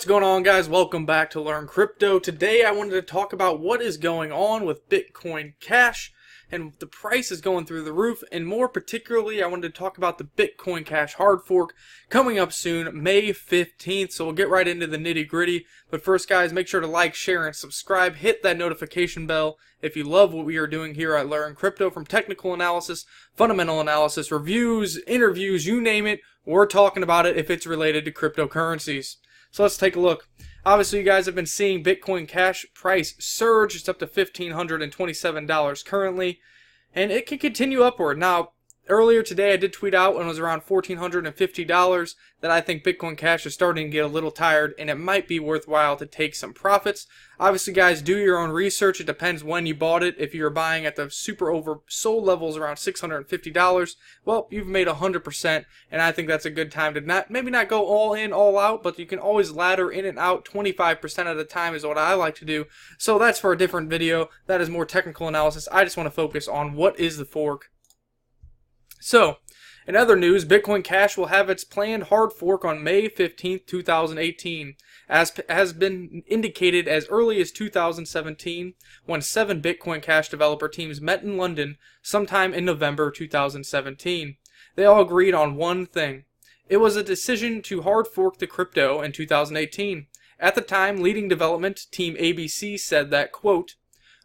What's going on, guys? Welcome back to Learn Crypto. Today I wanted to talk about what is going on with Bitcoin Cash, and the price is going through the roof, and more particularly I wanted to talk about the Bitcoin Cash hard fork coming up soon, May 15th. So we'll get right into the nitty gritty. But first, guys, make sure to like, share, and subscribe. Hit that notification bell if you love what we are doing here at Learn Crypto. From technical analysis, fundamental analysis, reviews, interviews, you name it, we're talking about it if it's related to cryptocurrencies. So let's take a look. Obviously, you guys have been seeing Bitcoin Cash price surge. It's up to $1,527 currently, and it can continue upward. Now, earlier today, I did tweet out when it was around $1,450 that I think Bitcoin Cash is starting to get a little tired, and it might be worthwhile to take some profits. Obviously, guys, do your own research. It depends when you bought it. If you're buying at the super oversold levels around $650, well, you've made 100%, and I think that's a good time to maybe not go all in, all out, but you can always ladder in and out 25% at a time is what I like to do. So that's for a different video. That is more technical analysis. I just want to focus on what is the fork. So, in other news, Bitcoin Cash will have its planned hard fork on May 15th, 2018, as has been indicated as early as 2017, when 7 Bitcoin Cash developer teams met in London sometime in November 2017. They all agreed on one thing. It was a decision to hard fork the crypto in 2018. At the time, leading development team ABC said that, quote,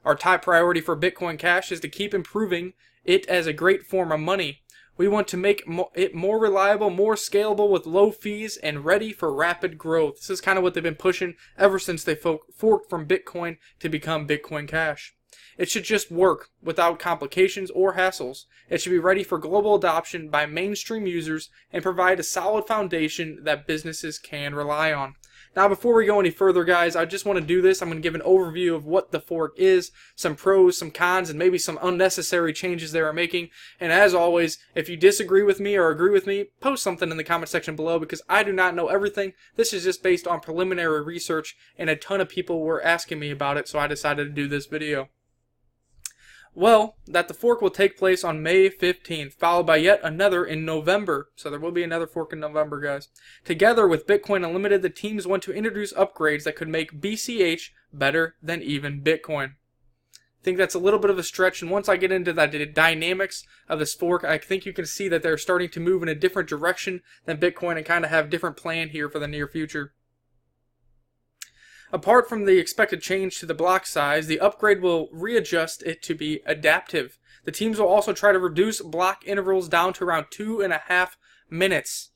"Our top priority for Bitcoin Cash is to keep improving it as a great form of money. We want to make it more reliable, more scalable with low fees, and ready for rapid growth." This is kind of what they've been pushing ever since they forked from Bitcoin to become Bitcoin Cash. It should just work without complications or hassles. It should be ready for global adoption by mainstream users and provide a solid foundation that businesses can rely on. Now, before we go any further, guys, I just want to do this. I'm going to give an overview of what the fork is, some pros, some cons, and maybe some unnecessary changes they are making. And as always, if you disagree with me or agree with me, post something in the comment section below, because I do not know everything. This is just based on preliminary research, and a ton of people were asking me about it, so I decided to do this video. Well, that the fork will take place on May 15th, followed by yet another in November. So there will be another fork in November, guys. Together with Bitcoin Unlimited, the teams want to introduce upgrades that could make BCH better than even Bitcoin. I think that's a little bit of a stretch, and once I get into the dynamics of this fork, I think you can see that they're starting to move in a different direction than Bitcoin and kind of have a different plan here for the near future. Apart from the expected change to the block size, the upgrade will readjust it to be adaptive. The teams will also try to reduce block intervals down to around 2.5 minutes.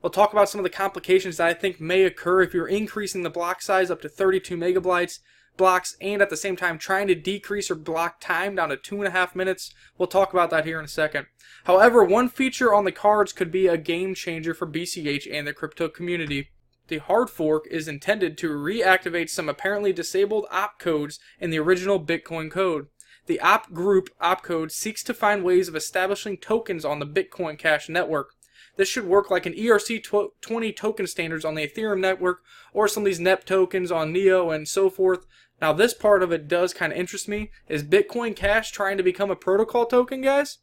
We'll talk about some of the complications that I think may occur if you're increasing the block size up to 32 megabytes blocks and at the same time trying to decrease your block time down to 2.5 minutes. We'll talk about that here in a second. However, one feature on the cards could be a game changer for BCH and the crypto community. The hard fork is intended to reactivate some apparently disabled opcodes in the original Bitcoin code. The opcode seeks to find ways of establishing tokens on the Bitcoin Cash network. This should work like an ERC20 token standards on the Ethereum network, or some of these NEP tokens on Neo and so forth. Now, this part of it does kind of interest me. Is Bitcoin Cash trying to become a protocol token, guys?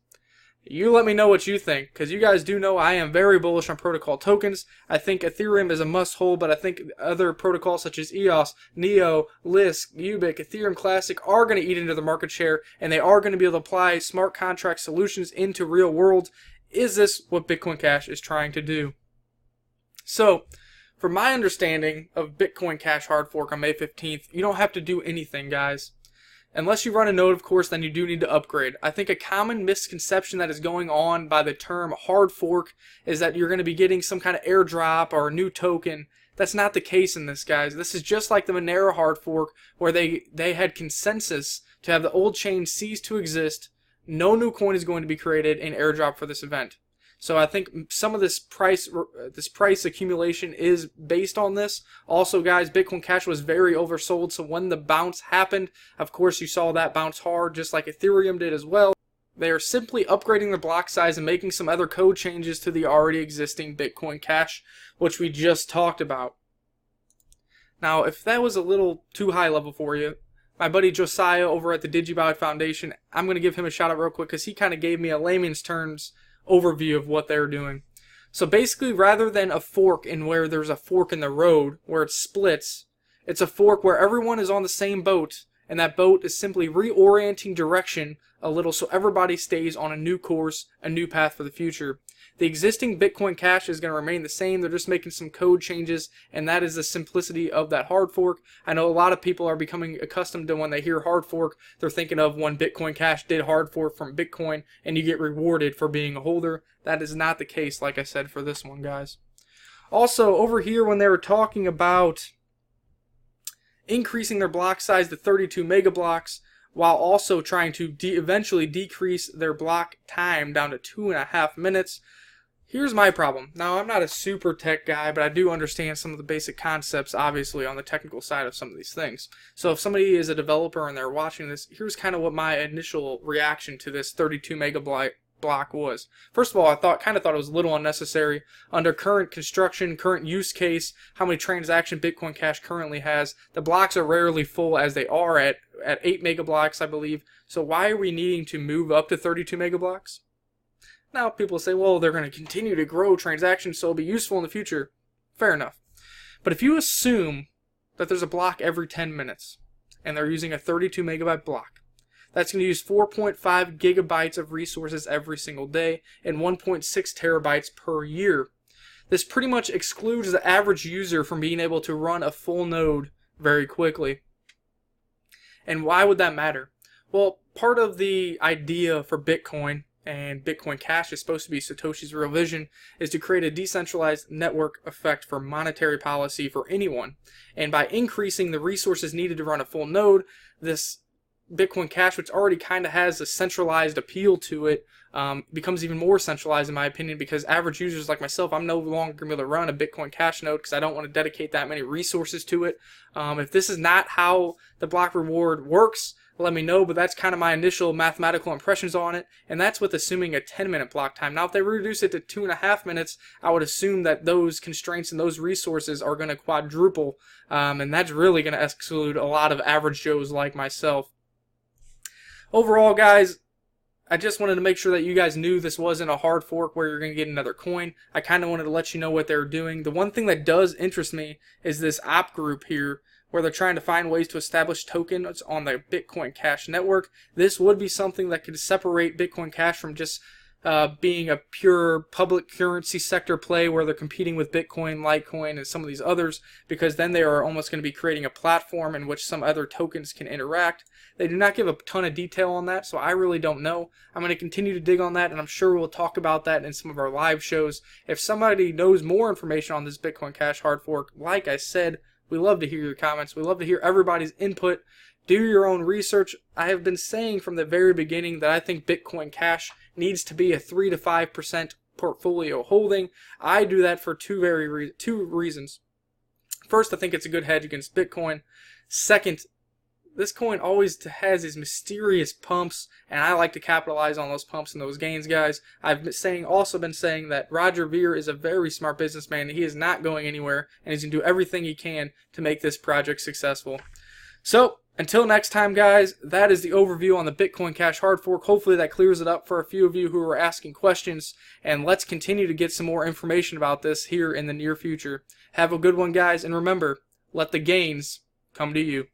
You let me know what you think, because you guys do know I am very bullish on protocol tokens. I think Ethereum is a must-hold, but I think other protocols such as EOS, Neo, Lisk, Ubiq, Ethereum Classic are going to eat into the market share, and they are going to be able to apply smart contract solutions into real world. Is this what Bitcoin Cash is trying to do? So, from my understanding of Bitcoin Cash hard fork on May 15th, you don't have to do anything, guys. Unless you run a node, of course, then you do need to upgrade. I think a common misconception that is going on by the term hard fork is that you're going to be getting some kind of airdrop or a new token. That's not the case in this, guys. This is just like the Monero hard fork, where they had consensus to have the old chain cease to exist. No new coin is going to be created in airdrop for this event. So I think some of this price accumulation is based on this. Also, guys, Bitcoin Cash was very oversold, so when the bounce happened, of course, you saw that bounce hard, just like Ethereum did as well. They are simply upgrading the block size and making some other code changes to the already existing Bitcoin Cash, which we just talked about. Now, if that was a little too high level for you, my buddy Josiah over at the DigiBuy Foundation, I'm going to give him a shout out real quick, because he kind of gave me a layman's terms overview of what they're doing. So basically, rather than a fork in where there's a fork in the road where it splits, it's a fork where everyone is on the same boat, and that boat is simply reorienting direction a little so everybody stays on a new course, a new path for the future. The existing Bitcoin Cash is going to remain the same. They're just making some code changes, and that is the simplicity of that hard fork. I know a lot of people are becoming accustomed to when they hear hard fork, they're thinking of when Bitcoin Cash did hard fork from Bitcoin, and you get rewarded for being a holder. That is not the case, like I said, for this one, guys. Also, over here when they were talking about increasing their block size to 32 mega blocks, while also trying to eventually decrease their block time down to 2.5 minutes. Here's my problem. Now, I'm not a super tech guy, but I do understand some of the basic concepts, obviously, on the technical side of some of these things. So if somebody is a developer and they're watching this, here's kind of what my initial reaction to this 32 mega block was. First of all, I kind of thought it was a little unnecessary. Under current construction, current use case, how many transaction Bitcoin Cash currently has, the blocks are rarely full as they are at 8 mega blocks, I believe. So why are we needing to move up to 32 mega blocks? Now, people say, well, they're going to continue to grow transactions, so it'll be useful in the future. Fair enough. But if you assume that there's a block every 10 minutes, and they're using a 32 megabyte block, that's going to use 4.5 gigabytes of resources every single day and 1.6 terabytes per year. This pretty much excludes the average user from being able to run a full node very quickly. And why would that matter? Well, part of the idea for Bitcoin and Bitcoin Cash is supposed to be Satoshi's real vision, is to create a decentralized network effect for monetary policy for anyone. And by increasing the resources needed to run a full node, this Bitcoin Cash, which already kind of has a centralized appeal to it, becomes even more centralized in my opinion, because average users like myself, I'm no longer going to be able to run a Bitcoin Cash node because I don't want to dedicate that many resources to it. If this is not how the block reward works, let me know, but that's kind of my initial mathematical impressions on it, and that's with assuming a 10-minute block time. Now, if they reduce it to 2.5 minutes, I would assume that those constraints and those resources are going to quadruple, and that's really going to exclude a lot of average Joes like myself. Overall, guys, I just wanted to make sure that you guys knew this wasn't a hard fork where you're going to get another coin. I kind of wanted to let you know what they were doing. The one thing that does interest me is this op group here, where they're trying to find ways to establish tokens on the Bitcoin Cash network. This would be something that could separate Bitcoin Cash from just being a pure public currency sector play where they're competing with Bitcoin, Litecoin, and some of these others, because then they are almost going to be creating a platform in which some other tokens can interact. They do not give a ton of detail on that, so I really don't know. I'm going to continue to dig on that, and I'm sure we'll talk about that in some of our live shows. If somebody knows more information on this Bitcoin Cash hard fork, like I said, we love to hear your comments. We love to hear everybody's input. Do your own research. I have been saying from the very beginning that I think Bitcoin Cash needs to be a 3 to 5% portfolio holding. I do that for two reasons. First, I think it's a good hedge against Bitcoin. Second, this coin always has these mysterious pumps, and I like to capitalize on those pumps and those gains, guys. I've also been saying that Roger Ver is a very smart businessman. He is not going anywhere, and he's going to do everything he can to make this project successful. So, until next time, guys, that is the overview on the Bitcoin Cash hard fork. Hopefully that clears it up for a few of you who are asking questions, and let's continue to get some more information about this here in the near future. Have a good one, guys, and remember, let the gains come to you.